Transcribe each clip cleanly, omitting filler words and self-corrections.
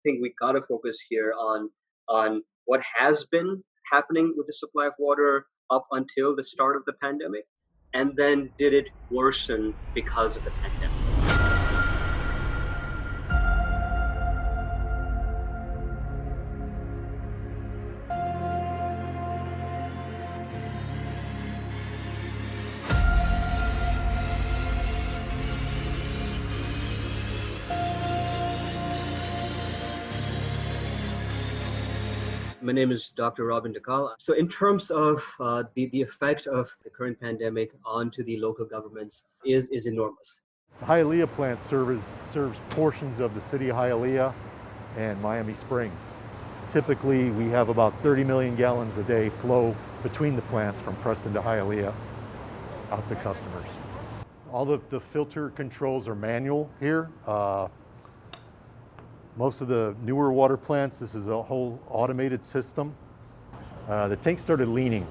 think we got to focus here on what has been happening with the supply of water up until the start of the pandemic, and then did it worsen because of the pandemic. My name is Dr. Robin Dakal. So in terms of the effect of the current pandemic onto the local governments is enormous. The Hialeah plant serves portions of the city of Hialeah and Miami Springs. Typically, we have about 30 million gallons a day flow between the plants from Preston to Hialeah out to customers. All the filter controls are manual here. Most of the newer water plants, this is a whole automated system. The tank started leaning,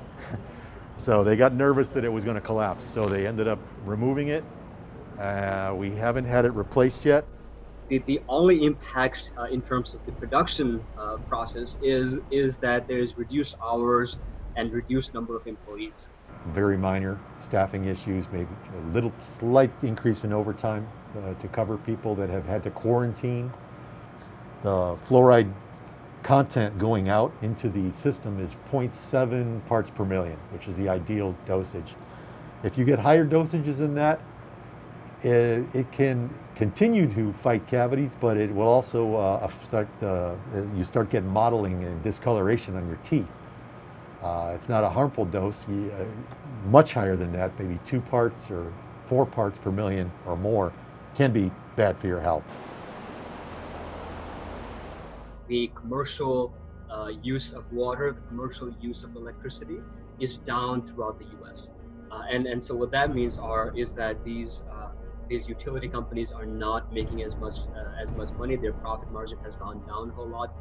so they got nervous that it was going to collapse, so they ended up removing it. We haven't had it replaced yet. The only impact in terms of the production process is that there's reduced hours and reduced number of employees. Very minor staffing issues, maybe a little slight increase in overtime to cover people that have had to quarantine. The fluoride content going out into the system is 0.7 parts per million, which is the ideal dosage. If you get higher dosages than that, it can continue to fight cavities, but it will also affect, you start getting mottling and discoloration on your teeth. It's not a harmful dose, much higher than that, maybe 2 parts or 4 parts per million or more, can be bad for your health. The commercial use of water, the commercial use of electricity is down throughout the U.S. And so what that means is that these utility companies are not making as much money. Their profit margin has gone down a whole lot,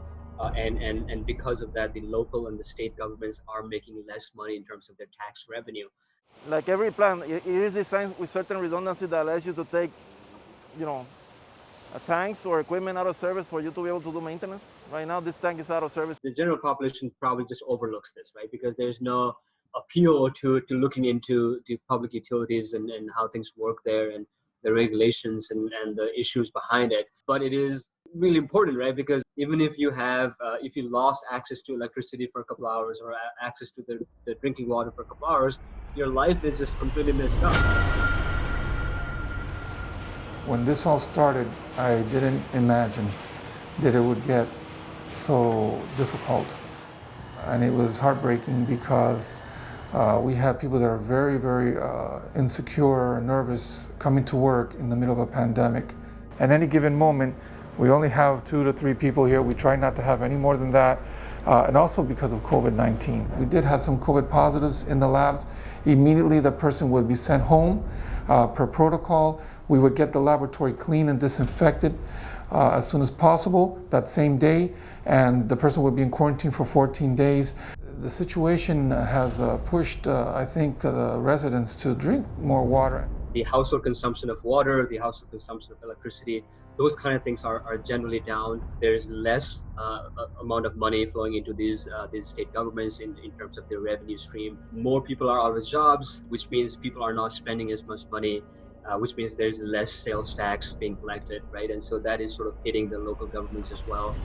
and because of that, the local and the state governments are making less money in terms of their tax revenue. Like every plant, it is designed with certain redundancy that allows you to take, tanks or equipment out of service for you to be able to do maintenance. Right now, this tank is out of service. The general population probably just overlooks this, right? Because there's no appeal to looking into the public utilities and how things work there and the regulations and the issues behind it. But it is really important, right? Because even if you lost access to electricity for a couple hours or access to the drinking water for a couple hours, your life is just completely messed up. When this all started, I didn't imagine that it would get so difficult. And it was heartbreaking because we had people that are very, very insecure and nervous coming to work in the middle of a pandemic. At any given moment, we only have 2 to 3 people here. We try not to have any more than that. And also because of COVID-19. We did have some COVID positives in the labs. Immediately the person would be sent home per protocol. We would get the laboratory clean and disinfected as soon as possible that same day, and the person would be in quarantine for 14 days. The situation has pushed, I think, residents to drink more water. The household consumption of water, the household consumption of electricity, those kind of things are generally down. There's less amount of money flowing into these state governments in terms of their revenue stream. More people are out of jobs, which means people are not spending as much money, which means there's less sales tax being collected, right? And so that is sort of hitting the local governments as well.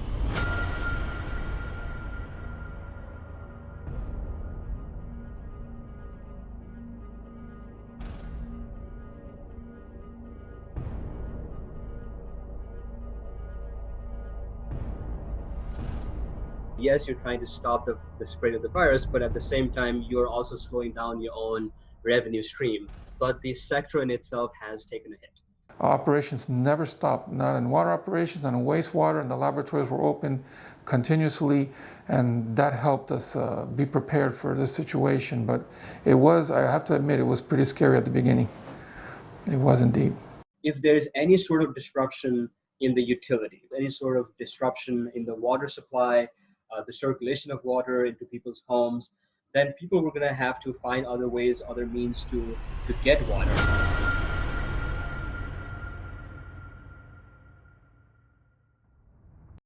Yes, you're trying to stop the spread of the virus, but at the same time, you're also slowing down your own revenue stream. But the sector in itself has taken a hit. Operations never stopped, not in water operations, not in wastewater, and the laboratories were open continuously, and that helped us be prepared for this situation. But it was, I have to admit, it was pretty scary at the beginning. It was indeed. If there's any sort of disruption in the utility, any sort of disruption in the water supply, the circulation of water into people's homes, then people were going to have to find other ways, other means to get water.